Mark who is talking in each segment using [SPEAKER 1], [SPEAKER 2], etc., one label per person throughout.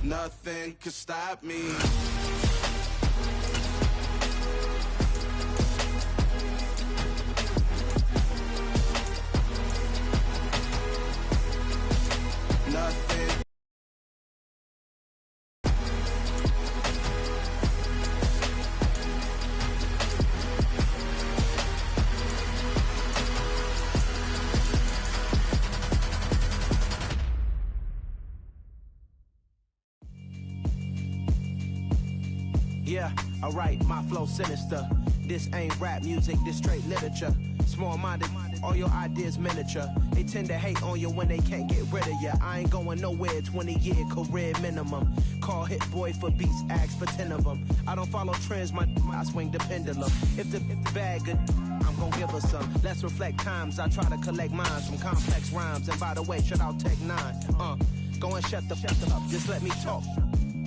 [SPEAKER 1] Nothing could stop me. Nothing.
[SPEAKER 2] Yeah, alright, my flow sinister. This ain't rap music, this straight literature. Small-minded, all your ideas miniature. They tend to hate on you when they can't get rid of you. I ain't going nowhere, 20-year career minimum. Call Hit Boy for beats, ask for 10 of them. I don't follow trends, I swing the pendulum. If the bag good, I'm gonna give her some. Let's reflect times, I try to collect minds from complex rhymes. And by the way, shout out Tech 9. Go and shut the up, just let me talk.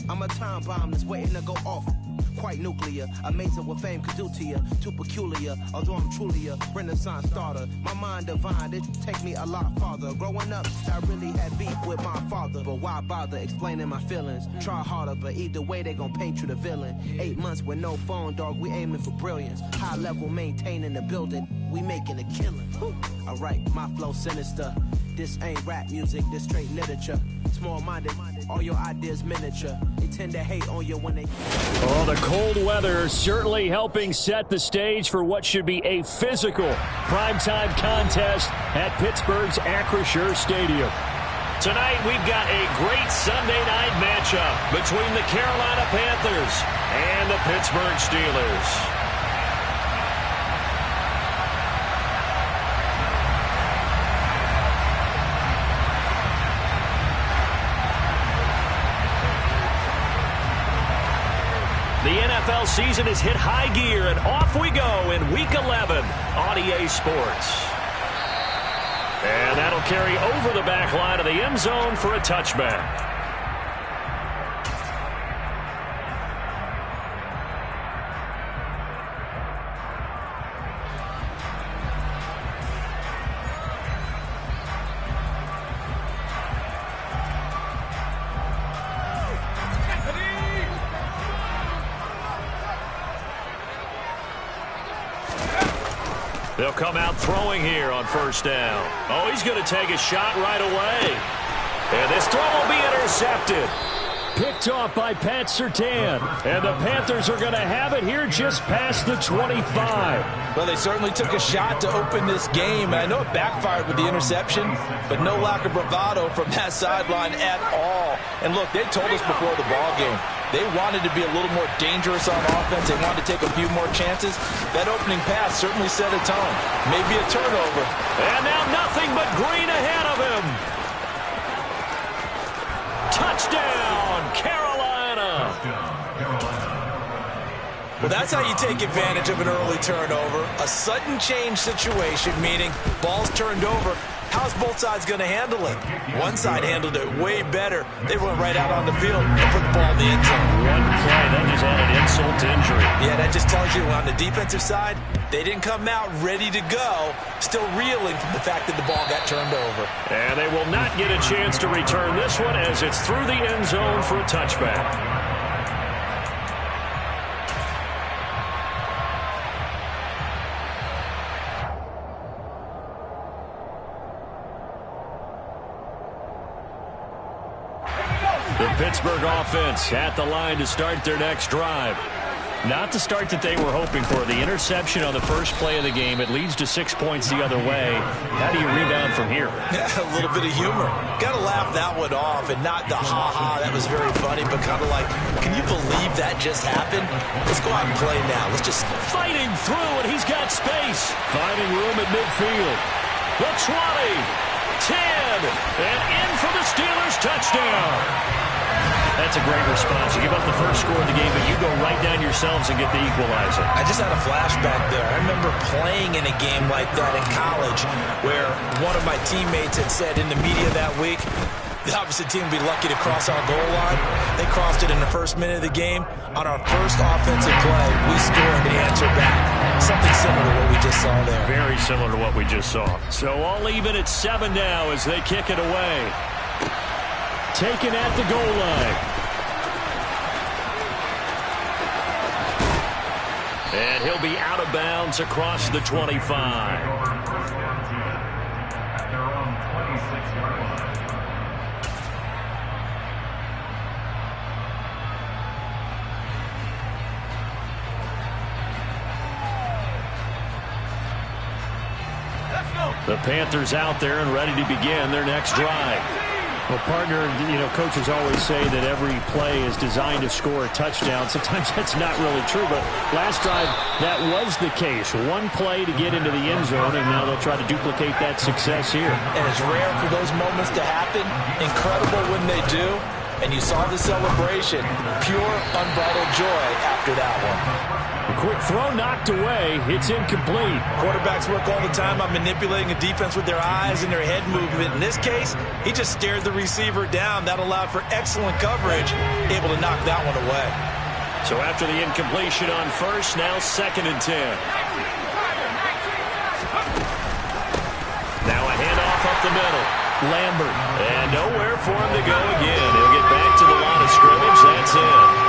[SPEAKER 2] I'm a time bomb that's waiting to go off. Quite nuclear, amazing what fame could do to you. Too peculiar, although I'm truly a renaissance starter. My mind divine, it take me a lot farther. Growing up, I really had beef with my father. But why bother explaining my feelings? Try harder, but either way they gon' paint you the villain. 8 months with no phone, dog, we aiming for brilliance. High level maintaining the building, we making a killing. Alright, my flow sinister. This ain't rap music, this straight literature. Small-minded, all your ideas miniature. They tend to hate on you when they...
[SPEAKER 3] Oh, the cold weather certainly helping set the stage for what should be a physical primetime contest at Pittsburgh's Acrisure Stadium. Tonight, we've got a great Sunday night matchup between the Carolina Panthers and the Pittsburgh Steelers. The NFL season has hit high gear, and off we go in Week 11 on EA Sports. And that'll carry over the back line of the end zone for a touchback. They'll come out throwing here on first down. Oh, he's going to take a shot right away. And this throw will be intercepted. Picked off by Pat Surtain. And the Panthers are going to have it here just past the 25.
[SPEAKER 4] Well, they certainly took a shot to open this game. I know it backfired with the interception, but no lack of bravado from that sideline at all. And look, they told us before the ball game, they wanted to be a little more dangerous on offense. They wanted to take a few more chances. That opening pass certainly set a tone. Maybe a turnover.
[SPEAKER 3] And now nothing but green ahead of him. Touchdown, Carolina.
[SPEAKER 4] Well, that's how you take advantage of an early turnover. A sudden change situation, meaning ball's turned over. How's both sides going to handle it? One side handled it way better. They went right out on the field and put the ball in the end zone.
[SPEAKER 3] One play, that just added insult to injury.
[SPEAKER 4] Yeah, that just tells you on the defensive side, they didn't come out ready to go, still reeling from the fact that the ball got turned over.
[SPEAKER 3] And they will not get a chance to return this one as it's through the end zone for a touchback. The Pittsburgh offense at the line to start their next drive. Not the start that they were hoping for. The interception on the first play of the game, it leads to 6 points the other way. How do you rebound from here?
[SPEAKER 4] Yeah, a little bit of humor. Got to laugh that one off, and not the ha-ha. That was very funny, but kind of like, can you believe that just happened? Let's go out and play now. Let's just...
[SPEAKER 3] Fighting through, and he's got space. Finding room at midfield. The 20, 10, and in for the Steelers touchdown. That's a great response. You give up the first score of the game, but you go right down yourselves and get the equalizer.
[SPEAKER 4] I just had a flashback there. I remember playing in a game like that in college where one of my teammates had said in the media that week, the opposite team would be lucky to cross our goal line. They crossed it in the first minute of the game. On our first offensive play, we scored the answer back. Something similar to what we just saw there.
[SPEAKER 3] Very similar to what we just saw. So all even at 7 now as they kick it away. Taken at the goal line. And he'll be out of bounds across the 25. The Panthers out there and ready to begin their next drive.
[SPEAKER 5] Well, partner, coaches always say that every play is designed to score a touchdown. Sometimes that's not really true, but last drive, that was the case. One play to get into the end zone, and now they'll try to duplicate that success here.
[SPEAKER 4] And it's rare for those moments to happen. Incredible when they do. And you saw the celebration. Pure, unbridled joy after that one.
[SPEAKER 3] A quick throw knocked away. It's incomplete.
[SPEAKER 4] Quarterbacks work all the time on manipulating a defense with their eyes and their head movement. In this case, he just stared the receiver down. That allowed for excellent coverage, able to knock that one away.
[SPEAKER 3] So after the incompletion on first, now 2nd and 10. Now a handoff up the middle. Lambert. And nowhere for him to go again. He'll get back to the line of scrimmage. That's it.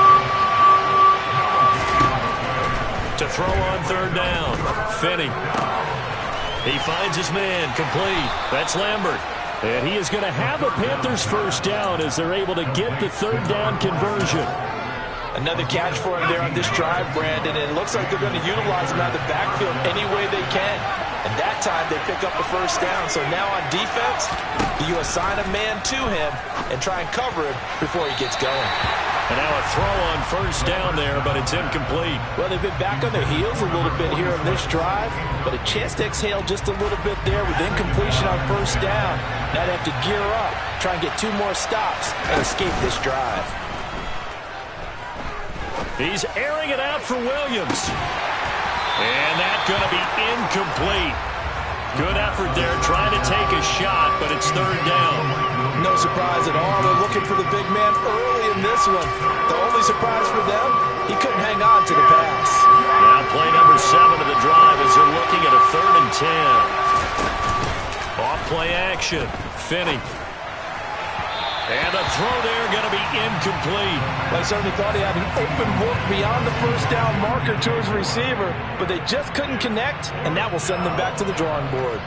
[SPEAKER 3] To throw on 3rd down. Finney. He finds his man. Complete. That's Lambert. And he is going to have a Panthers 1st down as they're able to get the 3rd down conversion.
[SPEAKER 4] Another catch for him there on this drive, Brandon. And it looks like they're going to utilize him out of the backfield any way they can. And that time they pick up a 1st down. So now on defense, you assign a man to him and try and cover him before he gets going.
[SPEAKER 3] And now a throw on 1st down there, but it's incomplete.
[SPEAKER 4] Well, they've been back on their heels a little bit here on this drive, but a chance to exhale just a little bit there with incompletion on 1st down. Now they have to gear up, try and get 2 more stops, and escape this drive.
[SPEAKER 3] He's airing it out for Williams. And that's going to be incomplete. Good effort there, trying to take a shot, but it's 3rd down.
[SPEAKER 4] No surprise at all. They're looking for the big man early in this one. The only surprise for them, he couldn't hang on to the pass.
[SPEAKER 3] Now play number 7 of the drive as they're looking at a 3rd and 10. Off play action. Finney. And the throw there going to be incomplete.
[SPEAKER 4] I certainly thought he had an open look beyond the 1st down marker to his receiver, but they just couldn't connect, and that will send them back to the drawing board.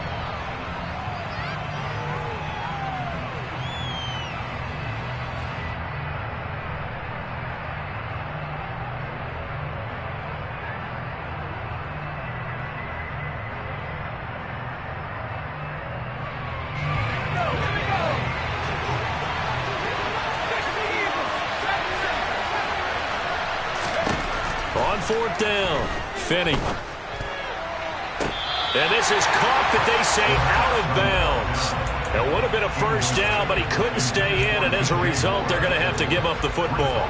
[SPEAKER 3] On 4th down, Finney. And this is caught, that they say, out of bounds. It would have been a 1st down, but he couldn't stay in, and as a result, they're going to have to give up the football.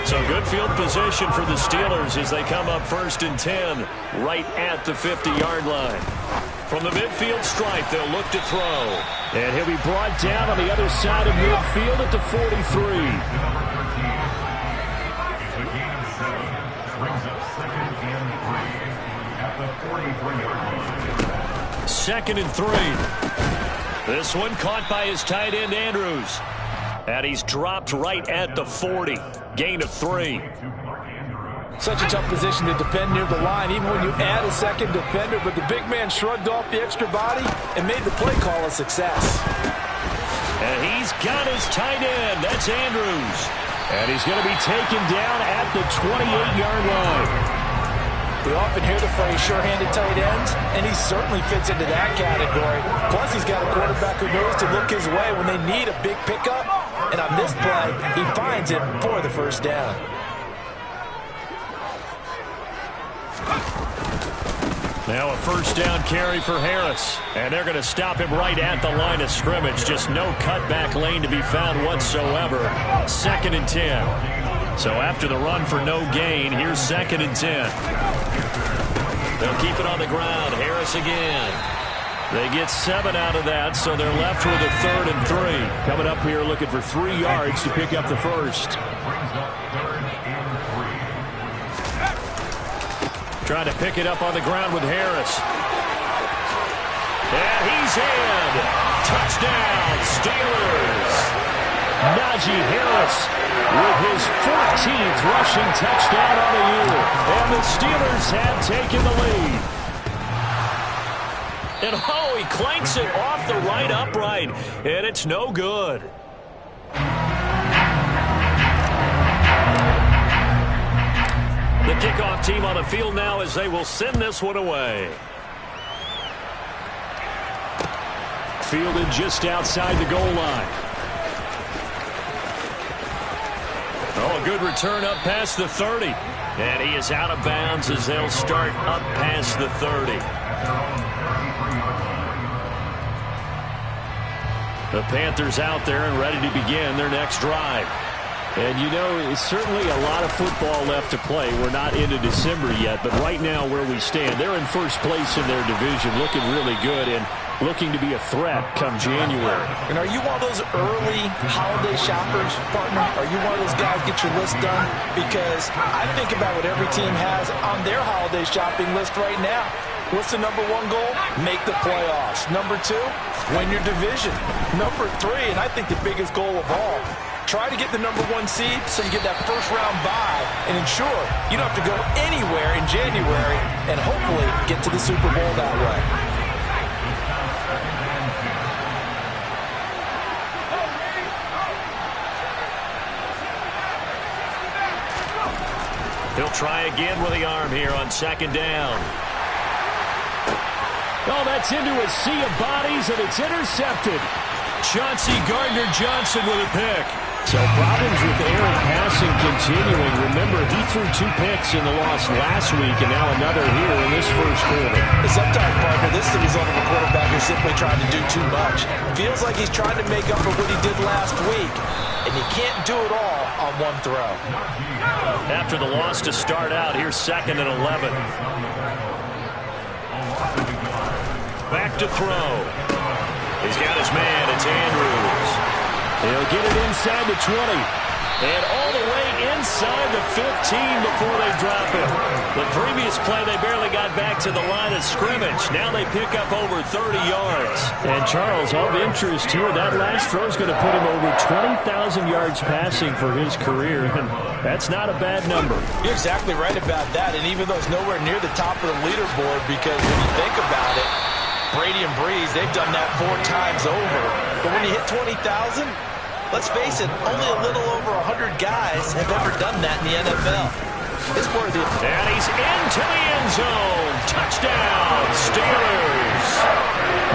[SPEAKER 3] So good field position for the Steelers as they come up 1st and 10, right at the 50-yard line. From the midfield stripe, they'll look to throw. And he'll be brought down on the other side of midfield at the 43. Second and 3. This one caught by his tight end, Andrews. And he's dropped right at the 40. Gain of 3.
[SPEAKER 4] Such a tough position to defend near the line, even when you add a second defender. But the big man shrugged off the extra body and made the play call a success.
[SPEAKER 3] And he's got his tight end. That's Andrews. And he's going to be taken down at the 28-yard line.
[SPEAKER 4] We often hear the phrase sure-handed tight ends, and he certainly fits into that category. Plus, he's got a quarterback who knows to look his way when they need a big pickup. And on this play, he finds it for the 1st down.
[SPEAKER 3] Now a 1st down carry for Harris. And they're going to stop him right at the line of scrimmage. Just no cutback lane to be found whatsoever. 2nd and 10. So after the run for no gain, here's 2nd and 10. They'll keep it on the ground. Harris again. They get 7 out of that, so they're left with a 3rd and 3. Coming up here looking for 3 yards to pick up the 1st. Trying to pick it up on the ground with Harris. And he's in. Touchdown, Steelers. Najee Harris with his 14th rushing touchdown on the year. And the Steelers have taken the lead. And oh, he clanks it off the right upright. And it's no good. The kickoff team on the field now as they will send this one away. Fielded just outside the goal line. Oh, a good return up past the 30. And he is out of bounds as they'll start up past the 30. The Panthers out there and ready to begin their next drive. And, you know, it's certainly a lot of football left to play. We're not into December yet, but right now where we stand, they're in first place in their division, looking really good and looking to be a threat come January.
[SPEAKER 4] And are you one of those early holiday shoppers, partner? Are you one of those guys get your list done? Because I think about what every team has on their holiday shopping list right now. What's the number one goal? Make the playoffs. Number two, win your division. Number three, and I think the biggest goal of all, try to get the number one seed so you get that first round bye and ensure you don't have to go anywhere in January and hopefully get to the Super Bowl that way.
[SPEAKER 3] He'll try again with the arm here on second down. Oh, that's into a sea of bodies, and it's intercepted. Chauncey Gardner-Johnson with a pick. So problems with Aaron passing continuing. Remember, he threw 2 picks in the loss last week, and now another here in this first quarter.
[SPEAKER 4] Sometimes, partner, this is the result of a quarterback who's simply trying to do too much. Feels like he's trying to make up for what he did last week, and he can't do it all on one throw.
[SPEAKER 3] After the loss to start out, here's 2nd and 11. Back to throw. He's got his man. It's Andrews. He'll get it inside the 20. And all the way inside the 15 before they drop it. The previous play, they barely got back to the line of scrimmage. Now they pick up over 30 yards.
[SPEAKER 5] And Charles, of interest here, that last throw is going to put him over 20,000 yards passing for his career. And that's not a bad number.
[SPEAKER 4] You're exactly right about that. And even though it's nowhere near the top of the leaderboard, because when you think about it, Brady and Breeze, they've done that 4 times over. But when you hit 20,000, let's face it, only a little over 100 guys have ever done that in the NFL. It's worthy.
[SPEAKER 3] And he's into the end zone. Touchdown, Steelers.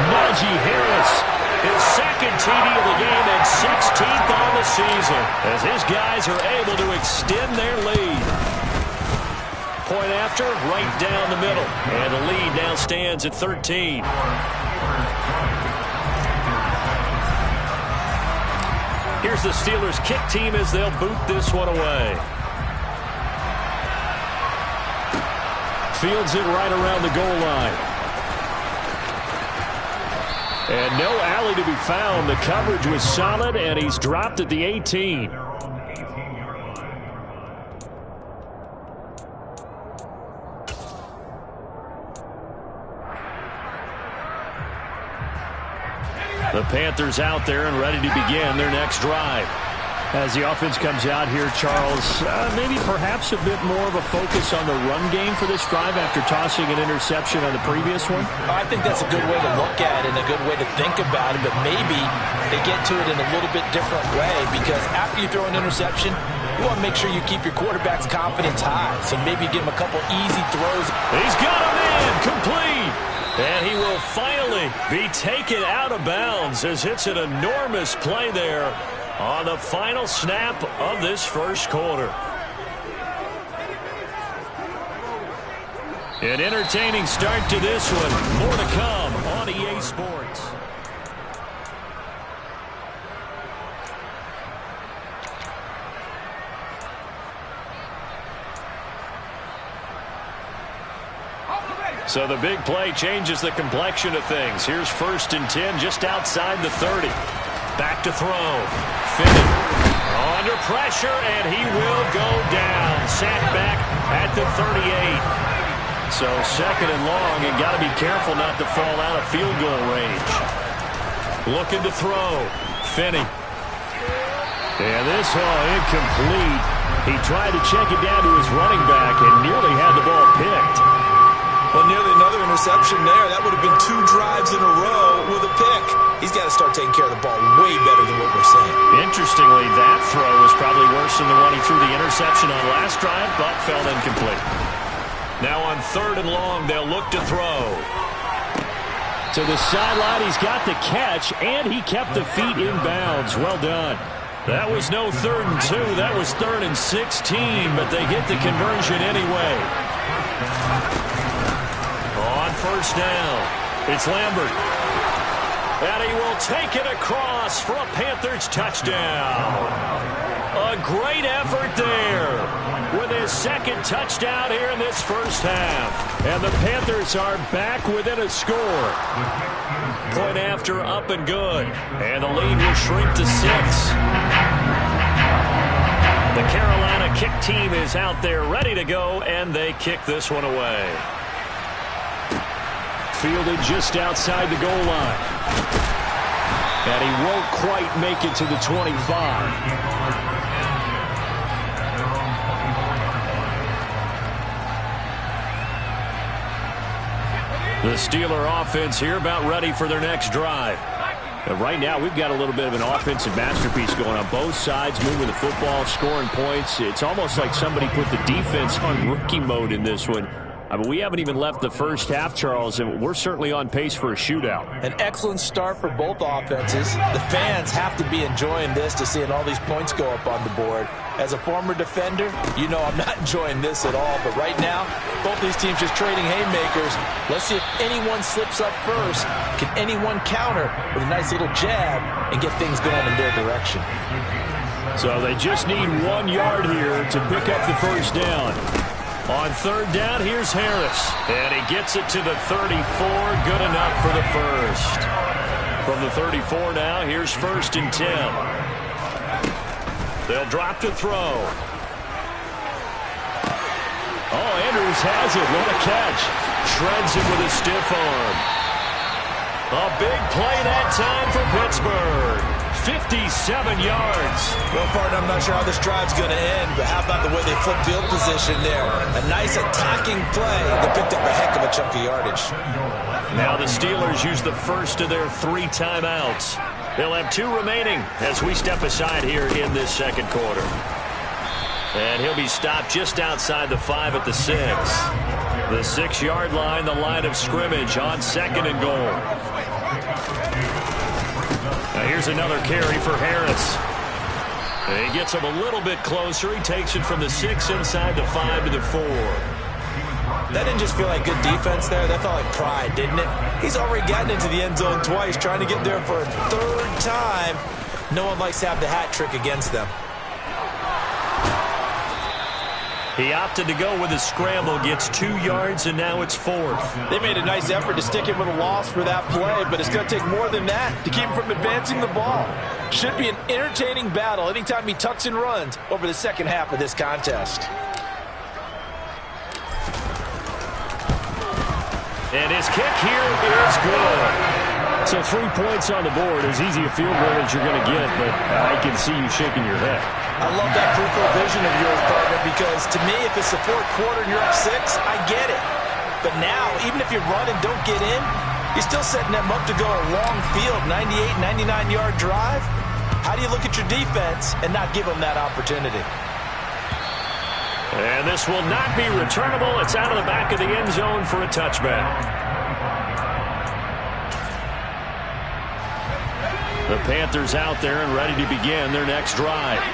[SPEAKER 5] Najee Harris,
[SPEAKER 3] his 2nd TD of the game and 16th on the season, as his guys are able to extend their lead. Point after, right down the middle. And the lead now stands at 13. Here's the Steelers kick team as they'll boot this one away.
[SPEAKER 5] fields it right around the goal line. And no alley to be found. The coverage was solid, and he's dropped at the 18. The Panthers out there and ready to begin their next drive. As the offense comes out here, Charles, maybe perhaps a bit more of a focus on the run game for this drive after tossing an interception on the previous one?
[SPEAKER 4] I think that's a good way to look at it and a good way to think about it, but maybe they get to it in a little bit different way, because after you throw an interception, you want to make sure you keep your quarterback's confidence high, so maybe give him a couple easy throws.
[SPEAKER 3] He's got him in, complete! And he will finally be taken out of bounds as it's an enormous play there on the final snap of this first quarter. An entertaining start to this one. More to come on EA Sports. So the big play changes the complexion of things. Here's 1st and 10 just outside the 30. Back to throw. Finney under pressure, and he will go down. Sacked back at the 38. So 2nd and long, and got to be careful not to fall out of field goal range. Looking to throw. Finney. And this, incomplete. He tried to check it down to his running back and nearly had the ball picked.
[SPEAKER 4] Well, nearly another interception there. That would have been 2 drives in a row with a pick. He's got to start taking care of the ball way better than what we're saying.
[SPEAKER 3] Interestingly, that throw was probably worse than the one he threw the interception on last drive, but fell incomplete. Now on 3rd and long, they'll look to throw. To the sideline, he's got the catch, and he kept the feet in bounds. Well done. That was no 3rd and 2. That was 3rd and 16, but they get the conversion anyway. On 1st down, it's Lambert. And he will take it across for a Panthers touchdown. A great effort there with his 2nd touchdown here in this first half. And the Panthers are back within a score. Point after up and good. And the lead will shrink to 6. The Carolina kick team is out there ready to go, and they kick this one away. Fielded just outside the goal line. And he won't quite make it to the 25. The Steeler offense here about ready for their next drive. And right now, we've got a little bit of an offensive masterpiece going on both sides, moving the football, scoring points. It's almost like somebody put the defense on rookie mode in this one. I mean, we haven't even left the first half, Charles, and we're certainly on pace for a shootout.
[SPEAKER 4] An excellent start for both offenses. The fans have to be enjoying this to seeing all these points go up on the board. As a former defender, you know I'm not enjoying this at all. But right now, both these teams just trading haymakers. Let's see if anyone slips up first. Can anyone counter with a nice little jab and get things going in their direction?
[SPEAKER 3] So they just need 1 yard here to pick up the first down. On 3rd down, here's Harris. And he gets it to the 34. Good enough for the first. From the 34 now, here's 1st and 10. They'll drop to throw. Oh, Andrews has it. What a catch. Shreds it with a stiff arm. A big play that time for Pittsburgh. 57 yards.
[SPEAKER 4] Well, partner, I'm not sure how this drive's going to end, but how about the way they flip field position there? A nice attacking play. They picked up a heck of a chunk of yardage.
[SPEAKER 3] Now the Steelers use the first of their 3 timeouts. They'll have 2 remaining as we step aside here in this second quarter. And he'll be stopped just outside the 5 at the 6. The 6-yard line, the line of scrimmage on 2nd and goal. Now here's another carry for Harris. He gets him a little bit closer. He takes it from the 6 inside the 5 to the 4.
[SPEAKER 4] That didn't just feel like good defense there. That felt like pride, didn't it? He's already gotten into the end zone twice, trying to get there for a 3rd time. No one likes to have the hat trick against them.
[SPEAKER 3] He opted to go with a scramble, gets 2 yards, and now it's 4th.
[SPEAKER 4] They made a nice effort to stick him with a loss for that play, but it's going to take more than that to keep him from advancing the ball. Should be an entertaining battle anytime he tucks and runs over the second half of this contest.
[SPEAKER 3] And his kick here is good. So 3 points on the board, as easy a field goal as you're going to get, but I can see you shaking your head.
[SPEAKER 4] I love that peripheral vision of yours, partner, because to me, if it's the 4th quarter and you're up 6, I get it. But now, even if you run and don't get in, you're still setting them up to go a long field, 98, 99-yard drive. How do you look at your defense and not give them that opportunity?
[SPEAKER 3] And this will not be returnable. It's out of the back of the end zone for a touchback. The Panthers out there and ready to begin their next drive.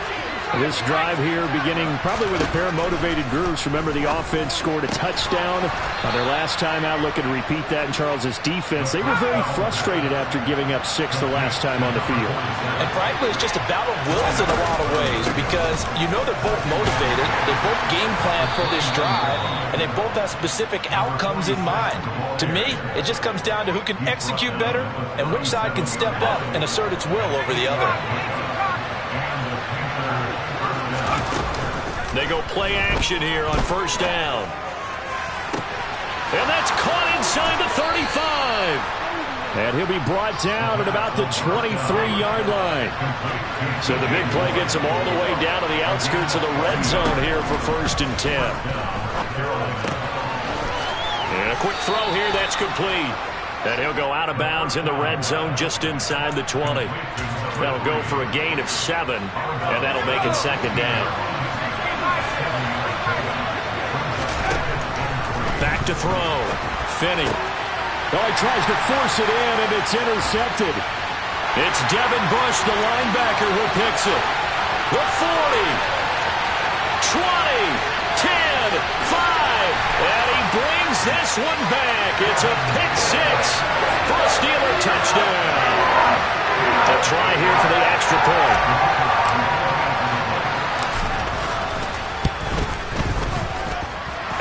[SPEAKER 3] This drive here beginning probably with a pair of motivated groups. Remember, the offense scored a touchdown on their last time out. Looking to repeat that in Charles's defense. They were very frustrated after giving up 6 the last time on the field.
[SPEAKER 4] And frankly, it's just a battle of wills in a lot of ways, because you know they're both motivated. They both game plan for this drive, and they both have specific outcomes in mind. To me, it just comes down to who can execute better and which side can step up and assert its will over the other.
[SPEAKER 3] They go play action here on 1st down. And that's caught inside the 35. And he'll be brought down at about the 23-yard line. So the big play gets him all the way down to the outskirts of the red zone here for 1st and 10. And a quick throw here, that's complete. And he'll go out of bounds in the red zone just inside the 20. That'll go for a gain of 7, and that'll make it 2nd down. Back to throw. Finney. Oh, he tries to force it in, and it's intercepted. It's Devin Bush, the linebacker, who picks it. The 40, 20, 10, 5, and he brings this one back. It's a pick 6 for a Steeler touchdown. A try here for the extra point.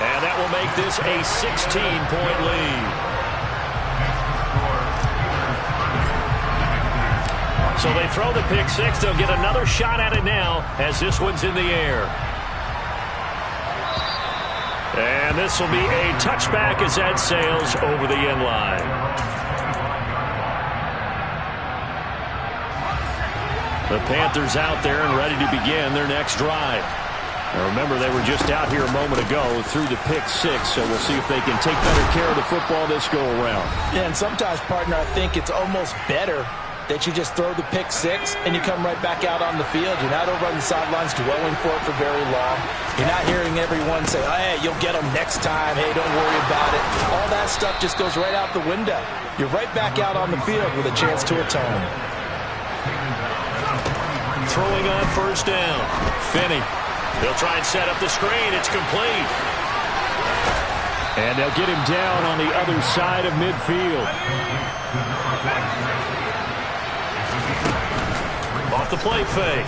[SPEAKER 3] And that will make this a 16-point lead. So they throw the pick 6. They'll get another shot at it now as this one's in the air. And this will be a touchback as that sails over the end line. The Panthers out there and ready to begin their next drive. Now remember, they were just out here a moment ago through the pick 6, so we'll see if they can take better care of the football this go-around.
[SPEAKER 4] Yeah, and sometimes, partner, I think it's almost better that you just throw the pick 6 and you come right back out on the field. You're not over on the sidelines dwelling for it for very long. You're not hearing everyone say, oh, hey, you'll get them next time. Hey, don't worry about it. All that stuff just goes right out the window. You're right back out on the field with a chance to atone.
[SPEAKER 3] Throwing on 1st down. Finney. They'll try and set up the screen. It's complete. And they'll get him down on the other side of midfield. Off the play fake.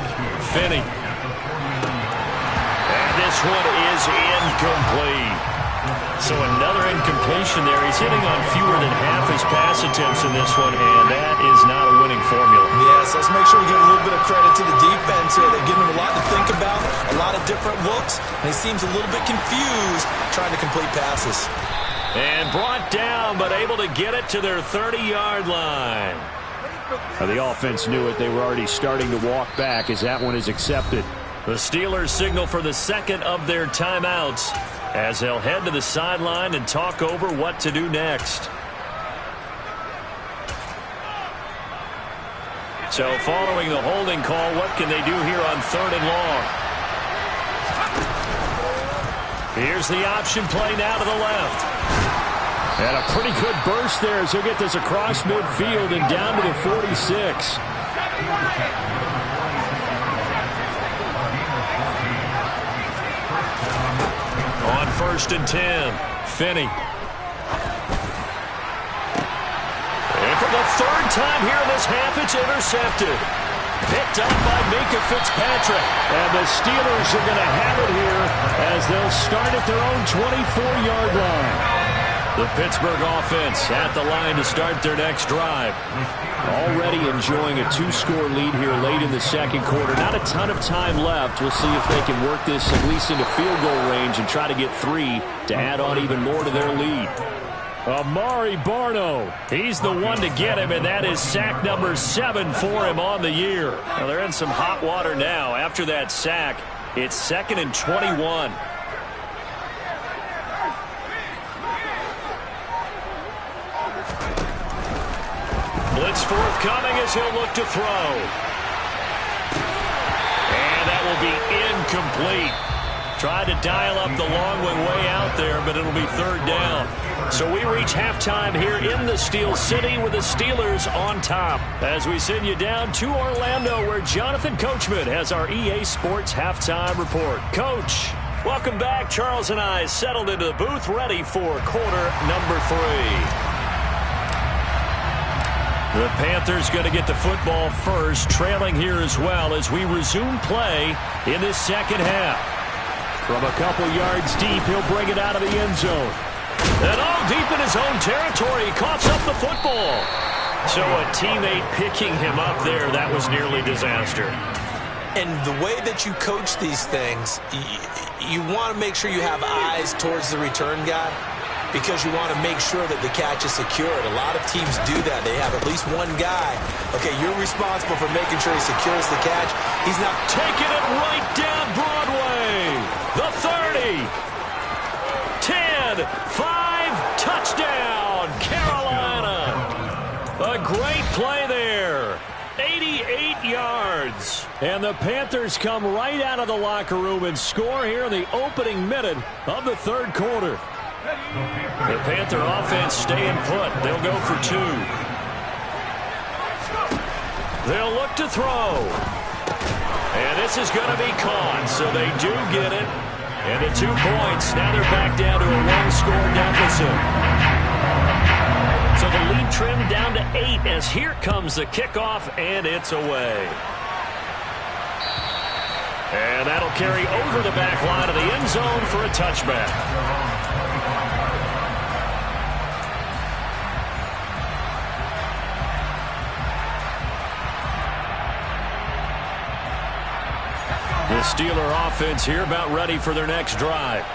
[SPEAKER 3] Finney. And this one is incomplete. So another incompletion there. He's hitting on fewer than half his pass attempts in this one, and that is not a winning formula.
[SPEAKER 4] Yes, let's make sure we give a little bit of credit to the defense here. They're giving him a lot to think about, a lot of different looks, and he seems a little bit confused trying to complete passes.
[SPEAKER 3] And brought down, but able to get it to their 30-yard line.
[SPEAKER 5] The offense knew it. They were already starting to walk back as that one is accepted.
[SPEAKER 3] The Steelers signal for the second of their timeouts as they'll head to the sideline and talk over what to do next. So following the holding call, what can they do here on 3rd and long? Here's the option play now to the left. And a pretty good burst there as he'll get this across midfield and down to the 46. On 1st and 10, Finney. And for the 3rd time here in this half, it's intercepted. Picked up by Minkah Fitzpatrick. And the Steelers are going to have it here as they'll start at their own 24-yard line. The Pittsburgh offense at the line to start their next drive. Already enjoying a 2-score lead here late in the 2nd quarter. Not a ton of time left. We'll see if they can work this at least into field goal range and try to get 3 to add on even more to their lead. Amari Barno, he's the one to get him, and that is sack number 7 for him on the year. Now they're in some hot water now. After that sack, it's 2nd and 21. Blitz forthcoming as he'll look to throw. And that will be incomplete. Tried to dial up the long one way out there, but it'll be 3rd down. So we reach halftime here in the Steel City with the Steelers on top. As we send you down to Orlando, where Jonathan Coachman has our EA Sports halftime report. Coach, welcome back. Charles and I settled into the booth, ready for quarter number 3. The Panthers going to get the football first, trailing here as well as we resume play in this 2nd half. From a couple yards deep, he'll bring it out of the end zone. And deep in his own territory, he coughs up the football. So a teammate picking him up there, that was nearly disaster.
[SPEAKER 4] And the way that you coach these things, you want to make sure you have eyes towards the return guy. because you want to make sure that the catch is secured. A lot of teams do that. They have at least one guy. Okay, you're responsible for making sure he secures the catch. He's not
[SPEAKER 3] taking it right down Broadway. The 30. 10. 5. Touchdown, Carolina. A great play there. 88 yards. And the Panthers come right out of the locker room and score here in the opening minute of the third quarter. The Panther offense staying put. They'll go for 2. They'll look to throw. And this is going to be caught, so they do get it. And the 2 points, now they're back down to a 1-score deficit. So the lead trimmed down to 8 as here comes the kickoff, and it's away. And that'll carry over the back line of the end zone for a touchback. The Steeler offense here about ready for their next drive.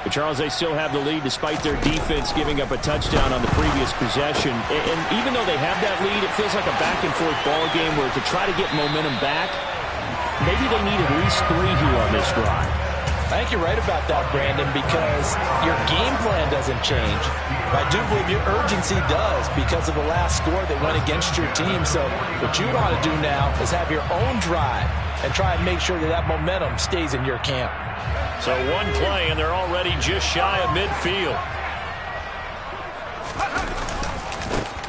[SPEAKER 3] But Charles, they still have the lead despite their defense giving up a touchdown on the previous possession. And even though they have that lead, it feels like a back-and-forth ball game where to try to get momentum back, maybe they need at least 3 here on this drive.
[SPEAKER 4] I think you're right about that, Brandon, because your game plan doesn't change. I do believe your urgency does because of the last score that went against your team. So what you want to do now is have your own drive and try and make sure that that momentum stays in your camp.
[SPEAKER 3] So 1 play, and they're already just shy of midfield.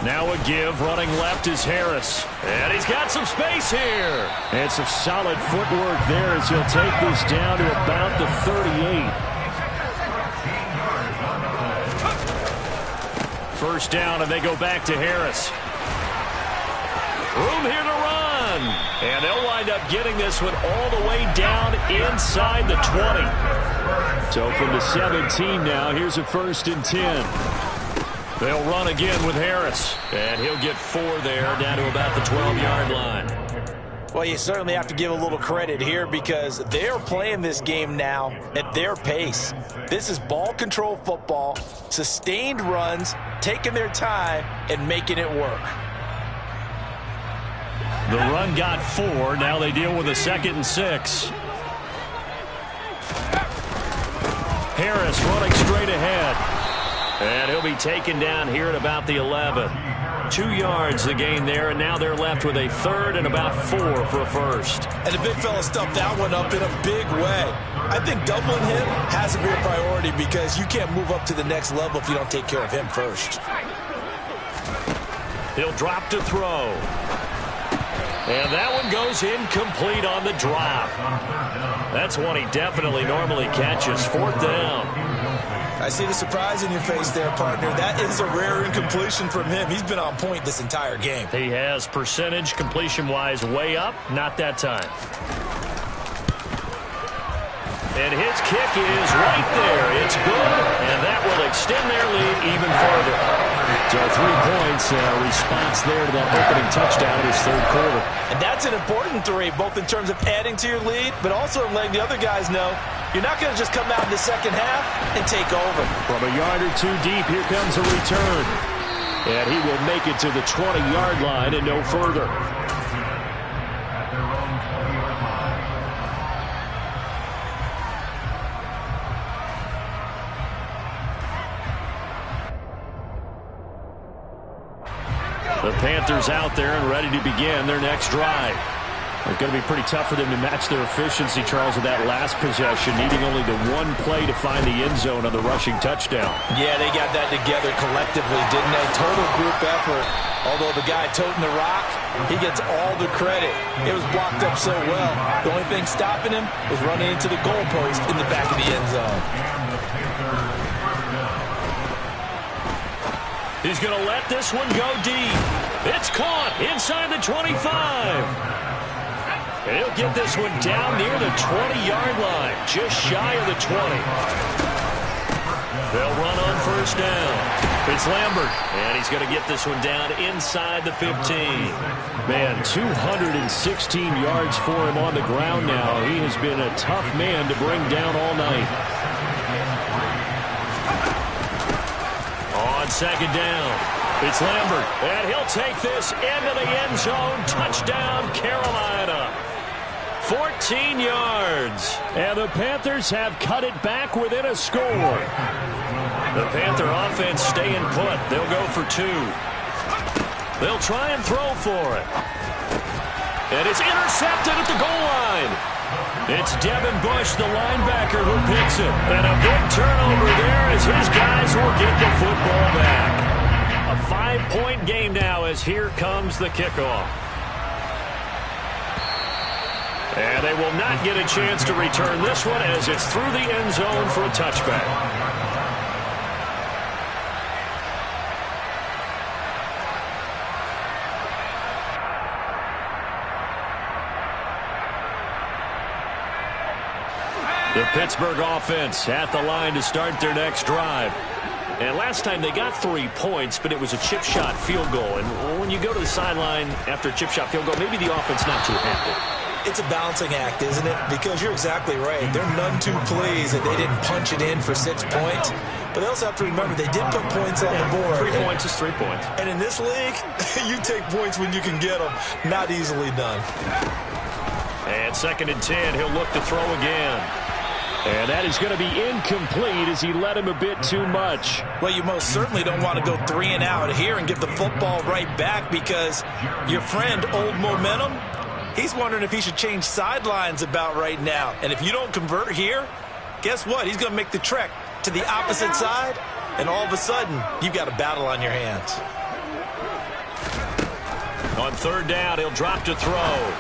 [SPEAKER 3] Now a give, running left is Harris. And he's got some space here. And some solid footwork there as he'll take this down to about the 38. First down, and they go back to Harris. Room here to run. And they'll wind up getting this one all the way down inside the 20. So from the 17 now, here's a 1st and 10. They'll run again with Harris. And he'll get 4 there, down to about the 12-yard line.
[SPEAKER 4] Well, you certainly have to give a little credit here because they're playing this game now at their pace. This is ball control football, sustained runs, taking their time, and making it work.
[SPEAKER 3] The run got 4. Now they deal with a 2nd and 6. Harris running straight ahead. And he'll be taken down here at about the 11. 2 yards the gain there, and now they're left with a 3rd and about 4 for a 1st.
[SPEAKER 4] And the big fella stuffed that one up in a big way. I think doubling him has to be a priority because you can't move up to the next level if you don't take care of him first.
[SPEAKER 3] He'll drop to throw. And that one goes incomplete on the drop. That's one he definitely normally catches. 4th down.
[SPEAKER 4] I see the surprise in your face there, partner. That is a rare incompletion from him. He's been on point this entire game.
[SPEAKER 3] He has percentage completion-wise way up. Not that time. And his kick is right there. It's good, and that will extend their lead even further. So 3 points, response there to that opening touchdown in his 3rd quarter.
[SPEAKER 4] And that's an important 3, both in terms of adding to your lead, but also in letting the other guys know you're not going to just come out in the second half and take over.
[SPEAKER 3] From a yard or 2 deep, here comes a return. And he will make it to the 20-yard line and no further. The Panthers out there and ready to begin their next drive. It's going to be pretty tough for them to match their efficiency, Charles, with that last possession, needing only the 1 play to find the end zone on the rushing touchdown.
[SPEAKER 4] Yeah, they got that together collectively, didn't they? Total group effort. Although the guy toting the rock, he gets all the credit. It was blocked up so well. The only thing stopping him was running into the goalpost in the back of the end zone.
[SPEAKER 3] He's going to let this one go deep. It's caught inside the 25. And he'll get this one down near the 20-yard line, just shy of the 20. They'll run on 1st down. It's Lambert, and he's going to get this one down inside the 15. Man, 216 yards for him on the ground now. He has been a tough man to bring down all night. second down. It's Lambert, and he'll take this into the end zone. Touchdown, Carolina. 14 yards. And the Panthers have cut it back within a score. The Panther offense staying put. They'll go for 2. They'll try and throw for it. And it's intercepted at the goal line. It's Devin Bush, the linebacker, who picks it. And a big turnover there as his guys will get the football back. A 5-point game now as here comes the kickoff. And they will not get a chance to return this one as it's through the end zone for a touchback. The Pittsburgh offense at the line to start their next drive. And last time they got 3 points, but it was a chip shot field goal. And when you go to the sideline after a chip shot field goal, maybe the offense not too happy.
[SPEAKER 4] It's a balancing act, isn't it? Because you're exactly right. They're none too pleased that they didn't punch it in for 6 points. But they also have to remember they did put points on the board.
[SPEAKER 3] 3 points is 3 points.
[SPEAKER 4] And in this league, you take points when you can get them. Not easily done.
[SPEAKER 3] And 2nd and 10, he'll look to throw again. And that is going to be incomplete as he led him a bit too much.
[SPEAKER 4] Well, you most certainly don't want to go 3 and out here and give the football right back because your friend, Old Momentum, he's wondering if he should change sidelines about right now. And if you don't convert here, guess what? He's going to make the trek to the opposite side, and all of a sudden, you've got a battle on your hands.
[SPEAKER 3] On 3rd down, he'll drop to throw.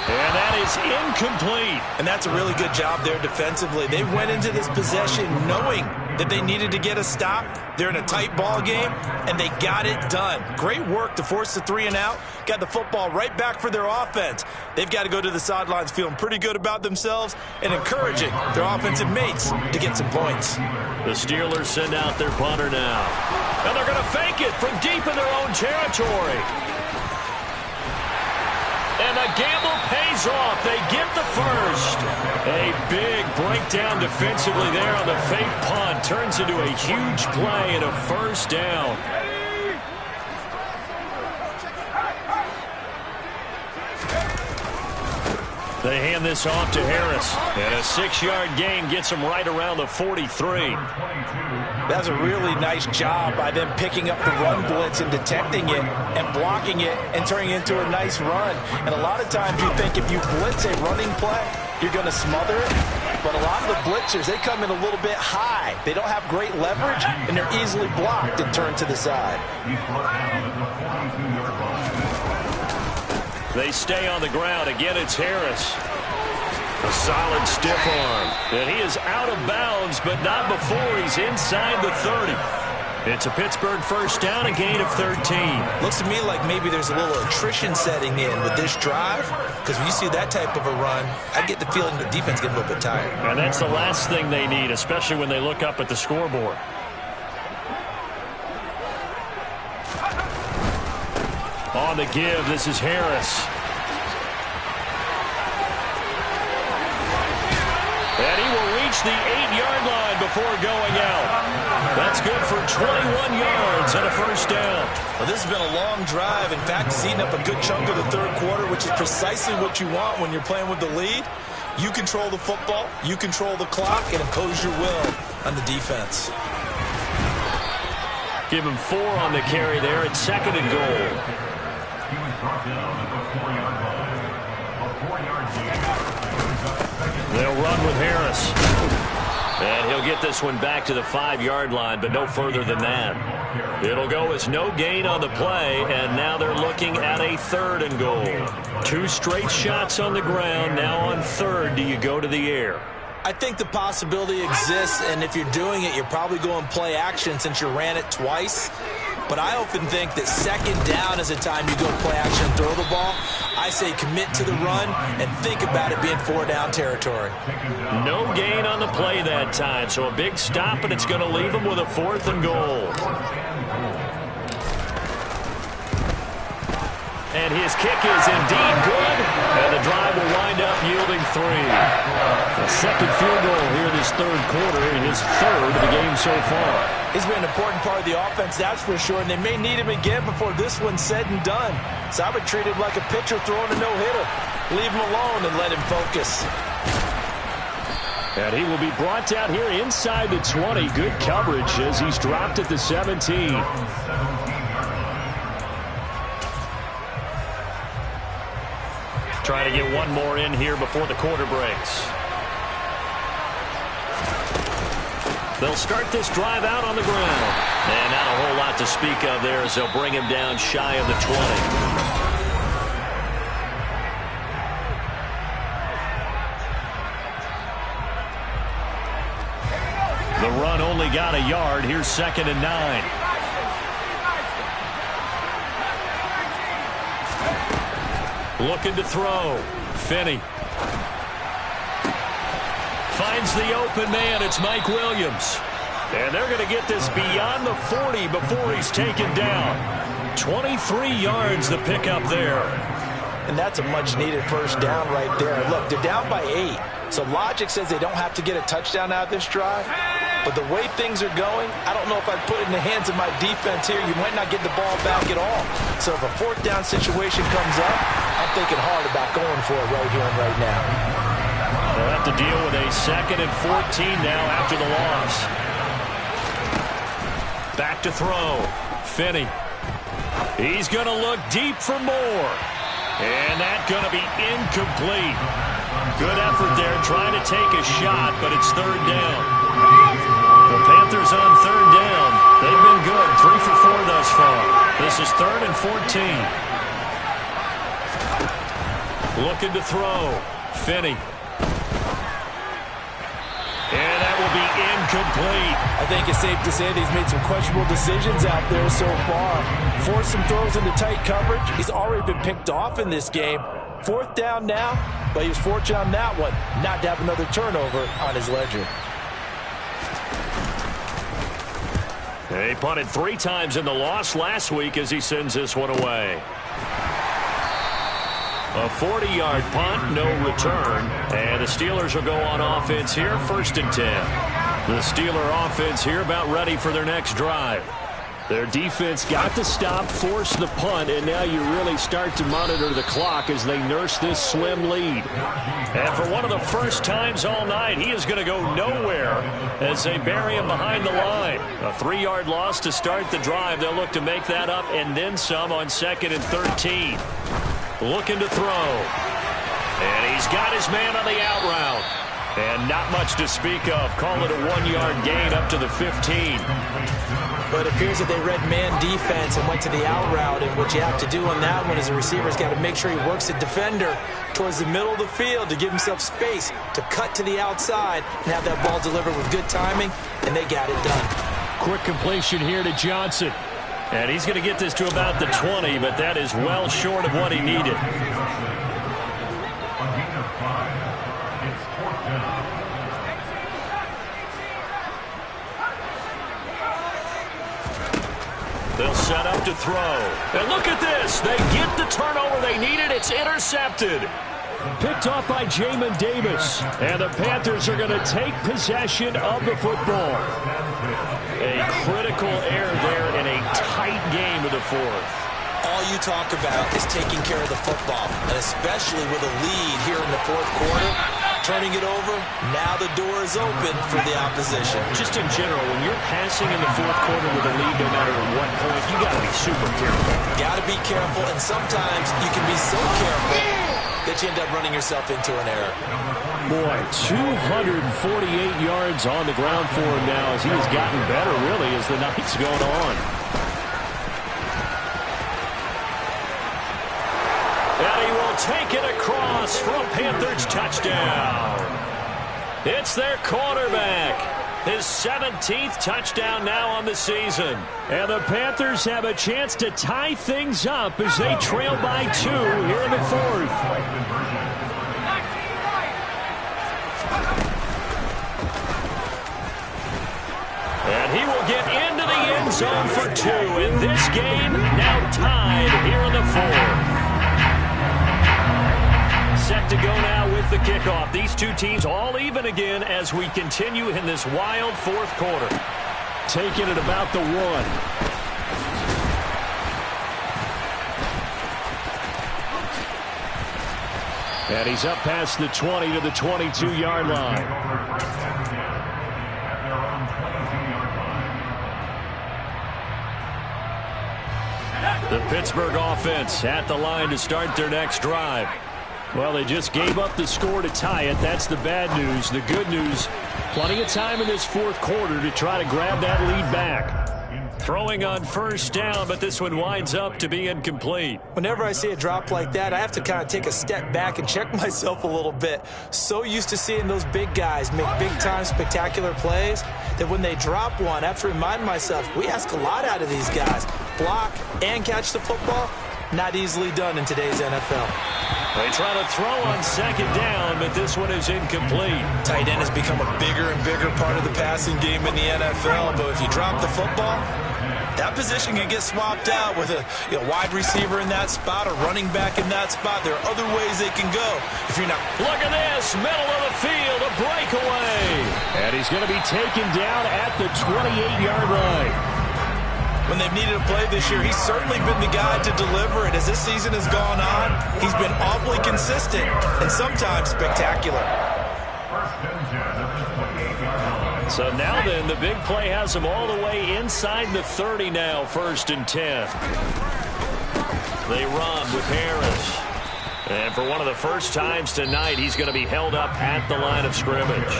[SPEAKER 3] And that is incomplete.
[SPEAKER 4] And that's a really good job there defensively. They went into this possession knowing that they needed to get a stop. They're in a tight ball game, and they got it done. Great work to force the 3 and out. Got the football right back for their offense. They've got to go to the sidelines feeling pretty good about themselves and encouraging their offensive mates to get some points.
[SPEAKER 3] The Steelers send out their punter now. And they're going to fake it from deep in their own territory. And the gamble pays off. They get the first. A big breakdown defensively there on the fake punt. Turns into a huge play and a 1st down. They hand this off to Harris. And a 6-yard gain gets him right around the 43.
[SPEAKER 4] That's a really nice job by them picking up the run blitz and detecting it and blocking it and turning it into a nice run. And a lot of times you think if you blitz a running play, you're going to smother it. But a lot of the blitzers, they come in a little bit high. They don't have great leverage, and they're easily blocked and turned to the side.
[SPEAKER 3] They stay on the ground. Again, it's Harris. A solid stiff arm. And he is out of bounds, but not before he's inside the 30. It's a Pittsburgh 1st down, a gain of 13.
[SPEAKER 4] Looks to me like maybe there's a little attrition setting in with this drive, because when you see that type of a run, I get the feeling the defense getting a little bit tired.
[SPEAKER 3] And that's the last thing they need, especially when they look up at the scoreboard. On the give, this is Harris. And he will reach the 8-yard line before going out. That's good for 21 yards and a 1st down.
[SPEAKER 4] Well, this has been a long drive. In fact, it's eaten up a good chunk of the 3rd quarter, which is precisely what you want when you're playing with the lead. You control the football, you control the clock, and impose your will on the defense.
[SPEAKER 3] Give him 4 on the carry there at 2nd and goal. They'll run with Harris. And he'll get this one back to the 5-yard line, but no further than that. It'll go as no gain on the play, and now they're looking at a 3rd and goal. 2 straight shots on the ground. Now on 3rd, do you go to the air?
[SPEAKER 4] I think the possibility exists, and if you're doing it, you're probably going play action since you ran it twice. But I often think that 2nd down is a time you go play action and throw the ball. I say commit to the run and think about it being 4-down territory.
[SPEAKER 3] No gain on the play that time, so a big stop, and it's going to leave them with a 4th and goal. And his kick is indeed good. And the drive will wind up yielding 3. A second field goal here in this third quarter, and his third of the game so far.
[SPEAKER 4] He's been an important part of the offense, that's for sure, and they may need him again before this one's said and done. So I would treat him like a pitcher throwing a no-hitter. Leave him alone and let him focus.
[SPEAKER 3] And he will be brought down here inside the 20. Good coverage as he's dropped at the 17. Trying to get one more in here before the quarter breaks. They'll start this drive out on the ground. And not a whole lot to speak of there as they'll bring him down shy of the 20. The run only got a yard. Here's 2nd and 9. Looking to throw. Finney. Finds the open man. It's Mike Williams. And they're going to get this beyond the 40 before he's taken down. 23 yards the pickup there.
[SPEAKER 4] And that's a much-needed first down right there. Look, they're down by 8. So logic says they don't have to get a touchdown out of this drive. But the way things are going, I don't know if I'd put it in the hands of my defense here. You might not get the ball back at all. So if a 4th down situation comes up, I'm thinking hard about going for it right here and right now.
[SPEAKER 3] They'll have to deal with a 2nd and 14 now after the loss. Back to throw. Finney. He's going to look deep for more. And that's going to be incomplete. Good effort there trying to take a shot, but it's 3rd down. The Panthers on 3rd down. They've been good. 3 for 4 thus far. This is 3rd and 14. Looking to throw. Finney. And that will be incomplete.
[SPEAKER 4] I think it's safe to say that he's made some questionable decisions out there so far. Forced some throws into tight coverage. He's already been picked off in this game. 4th down now, but he was fortunate on that one not to have another turnover on his ledger.
[SPEAKER 3] He punted 3 times in the loss last week as he sends this one away. A 40-yard punt, no return. And the Steelers will go on offense here, 1st and 10. The Steeler offense here about ready for their next drive. Their defense got to stop, force the punt, and now you really start to monitor the clock as they nurse this slim lead. And for one of the first times all night, he is going to go nowhere as they bury him behind the line. A 3-yard loss to start the drive. They'll look to make that up and then some on 2nd and 13. Looking to throw. And he's got his man on the out route. And not much to speak of. Call it a 1-yard gain up to the 15.
[SPEAKER 4] But it appears that they read man defense and went to the out route. And what you have to do on that one is a receiver's got to make sure he works the defender towards the middle of the field to give himself space to cut to the outside and have that ball delivered with good timing. And they got it done.
[SPEAKER 3] Quick completion here to Johnson. And he's going to get this to about the 20, but that is well short of what he needed. They'll set up to throw. And look at this. They get the turnover they needed. It's intercepted. Picked off by Jamin Davis. And the Panthers are going to take possession of the football. A critical error there in a tight game of the 4th.
[SPEAKER 4] All you talk about is taking care of the football, and especially with a lead here in the 4th quarter. Turning it over, now the door is open for the opposition.
[SPEAKER 3] Just in general, when you're passing in the 4th quarter with a lead, no matter at what point, you got to be super careful.
[SPEAKER 4] Got to be careful, and sometimes you can be so careful that you end up running yourself into an error.
[SPEAKER 3] Boy, 248 yards on the ground for him now as he has gotten better, really, as the night's going on. And he will take it across for a Panthers touchdown. It's their quarterback. His 17th touchdown now on the season. And the Panthers have a chance to tie things up as they trail by 2 here in the 4th. And he will get into the end zone for 2 in this game, now tied here in the 4th. set to go now with the kickoff. These two teams all even again as we continue in this wild fourth quarter.
[SPEAKER 5] Taking it about the 1. And he's up past the 20 to the 22-yard line. The Pittsburgh offense at the line to start their next drive. Well, they just gave up the score to tie it. That's the bad news. The good news, plenty of time in this fourth quarter to try to grab that lead back. Throwing on first down, but this one winds up to be incomplete.
[SPEAKER 4] Whenever I see a drop like that, I have to kind of take a step back and check myself a little bit. So used to seeing those big guys make big-time spectacular plays that when they drop one, I have to remind myself, we ask a lot out of these guys. Block and catch the football, not easily done in today's NFL.
[SPEAKER 3] They try to throw on second down, but this one is incomplete.
[SPEAKER 4] Tight end has become a bigger and bigger part of the passing game in the NFL, but if you drop the football, that position can get swapped out with a wide receiver in that spot, a running back in that spot. There are other ways they can go if you're not.
[SPEAKER 3] Look at this, middle of the field, a breakaway.
[SPEAKER 5] And he's going to be taken down at the 28-yard line.
[SPEAKER 4] When they've needed a play this year, he's certainly been the guy to deliver it. As this season has gone on, he's been awfully consistent and sometimes spectacular.
[SPEAKER 3] So now then, the big play has him all the way inside the 30 now, 1st and 10. They run with Harris. And for one of the first times tonight, he's going to be held up at the line of scrimmage.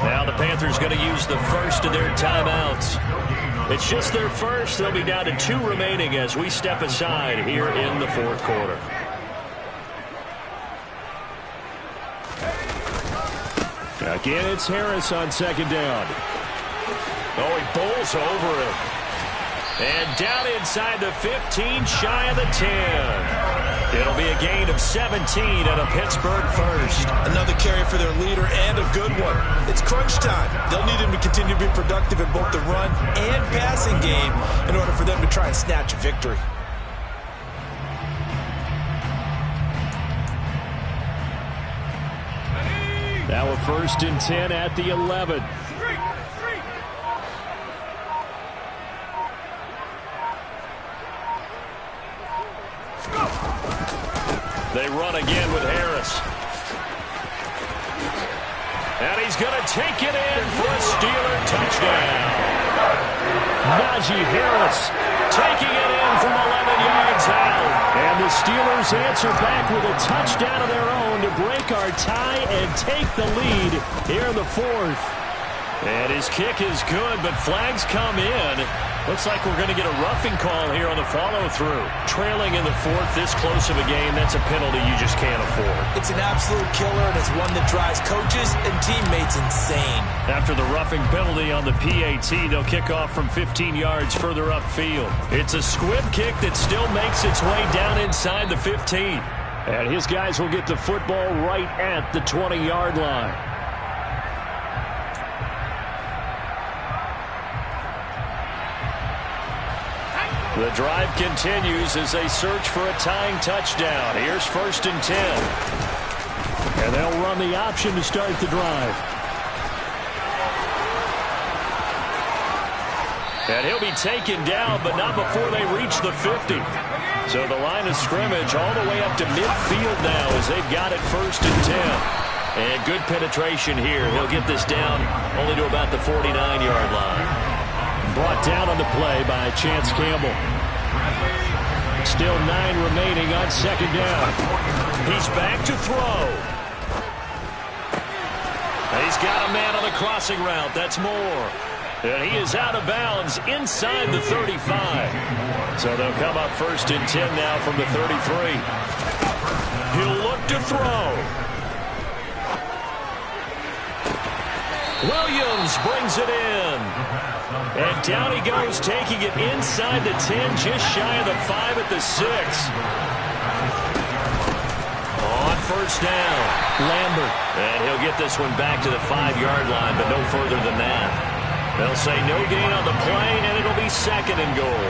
[SPEAKER 3] Now the Panthers going to use the first of their timeouts. It's just their first. They'll be down to 2 remaining as we step aside here in the fourth quarter.
[SPEAKER 5] Again, it's Harris on second down.
[SPEAKER 3] Oh, he bowls over it. And down inside the 15, shy of the 10. It'll be a gain of 17 and a Pittsburgh first.
[SPEAKER 4] Another carry for their leader and a good one. It's crunch time. They'll need him to continue to be productive in both the run and passing game in order for them to try and snatch a victory.
[SPEAKER 5] Now a 1st and 10 at the 11.
[SPEAKER 3] They run again with Harris. And he's going to take it in for a Steeler touchdown.
[SPEAKER 5] Najee Harris
[SPEAKER 3] Taking it in from 11 yards out.
[SPEAKER 5] And the Steelers answer back with a touchdown of their own to break our tie and take the lead here in the fourth.
[SPEAKER 3] And his kick is good, but flags come in. Looks like we're going to get a roughing call here on the follow-through. Trailing in the fourth, this close of a game, that's a penalty you just can't afford.
[SPEAKER 4] It's an absolute killer, and it's one that drives coaches and teammates insane.
[SPEAKER 3] After the roughing penalty on the PAT, they'll kick off from 15 yards further upfield. It's a squib kick that still makes its way down inside the 15.
[SPEAKER 5] And his guys will get the football right at the 20-yard line.
[SPEAKER 3] The drive continues as they search for a tying touchdown. Here's 1st and 10.
[SPEAKER 5] And they'll run the option to start the drive.
[SPEAKER 3] And he'll be taken down, but not before they reach the 50. So the line of scrimmage all the way up to midfield now as they've got it 1st and 10. And good penetration here. He'll get this down only to about the 49-yard line.
[SPEAKER 5] Brought down on the play by Chance Campbell. Still 9 remaining on second down.
[SPEAKER 3] He's back to throw. He's got a man on the crossing route. That's Moore. And he is out of bounds inside the 35. So they'll come up 1st and 10 now from the 33. He'll look to throw. Williams brings it in. And down he goes, taking it inside the 10, just shy of the 5 at the 6. On 1st down, Lambert. And he'll get this one back to the 5-yard line, but no further than that. They'll say no gain on the play, and it'll be 2nd and goal.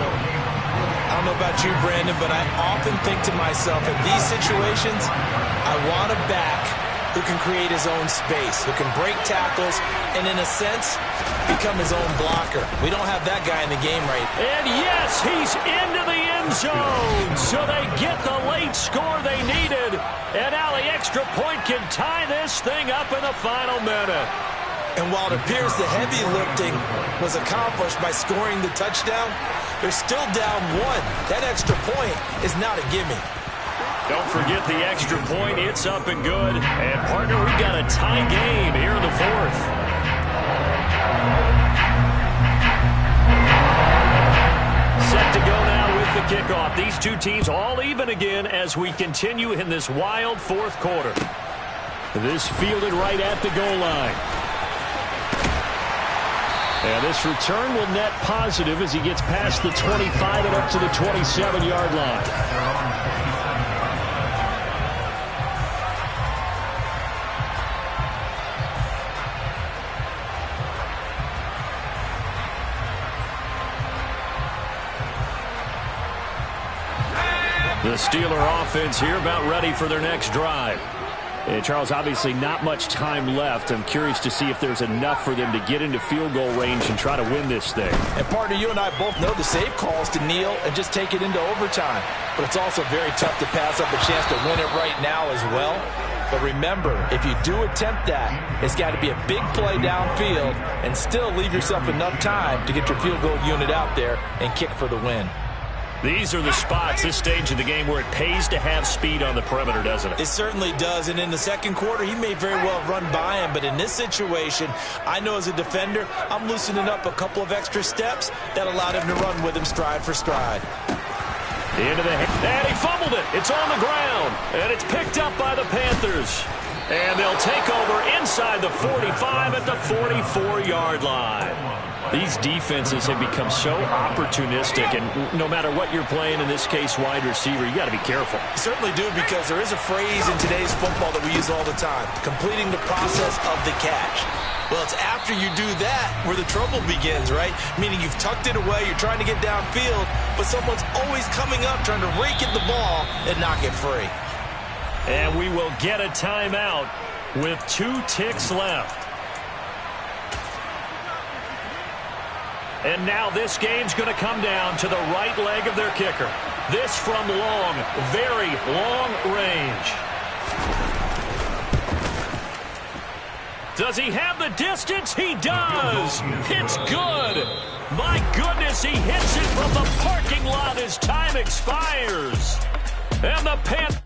[SPEAKER 4] I I don't know about you, Brandon, but I often think to myself, in these situations, I want a back who can create his own space, who can break tackles, and in a sense, become his own blocker. We don't have that guy in the game right now.
[SPEAKER 3] And yes, he's into the end zone. So they get the late score they needed. And now the extra point can tie this thing up in the final minute.
[SPEAKER 4] And while it appears the heavy lifting was accomplished by scoring the touchdown, they're still down one. That extra point is not a gimme.
[SPEAKER 3] Don't forget the extra point. It's up and good. And, partner, we got a tie game here in the fourth. Set to go now with the kickoff. These two teams all even again as we continue in this wild fourth quarter. This fielded right at the goal line. And this return will net positive as he gets past the 25 and up to the 27-yard line. The Steeler offense here about ready for their next drive. And Charles, obviously not much time left. I'm curious to see if there's enough for them to get into field goal range and try to win this thing.
[SPEAKER 4] And partner, you and I both know the safe calls to kneel and just take it into overtime. But it's also very tough to pass up a chance to win it right now as well. But remember, if you do attempt that, it's got to be a big play downfield and still leave yourself enough time to get your field goal unit out there and kick for the win.
[SPEAKER 3] These are the spots, this stage of the game, where it pays to have speed on the perimeter, doesn't it?
[SPEAKER 4] It certainly does, and in the second quarter, he may very well run by him, but in this situation, I know as a defender, I'm loosening up a couple of extra steps that allowed him to run with him stride for stride.
[SPEAKER 3] Into the hand, and he fumbled it. It's on the ground, and it's picked up by the Panthers. And they'll take over inside the 45 at the 44-yard line. These defenses have become so opportunistic, and no matter what you're playing, in this case wide receiver, you got to be careful.
[SPEAKER 4] You certainly do, because there is a phrase in today's football that we use all the time, completing the process of the catch. Well, it's after you do that where the trouble begins, right? Meaning you've tucked it away, you're trying to get downfield, but someone's always coming up trying to rake at the ball and knock it free.
[SPEAKER 3] And we will get a timeout with 2 ticks left. And now this game's going to come down to the right leg of their kicker. This from long, very long range. Does he have the distance? He does. It's good. My goodness, he hits it from the parking lot as time expires. And the Panthers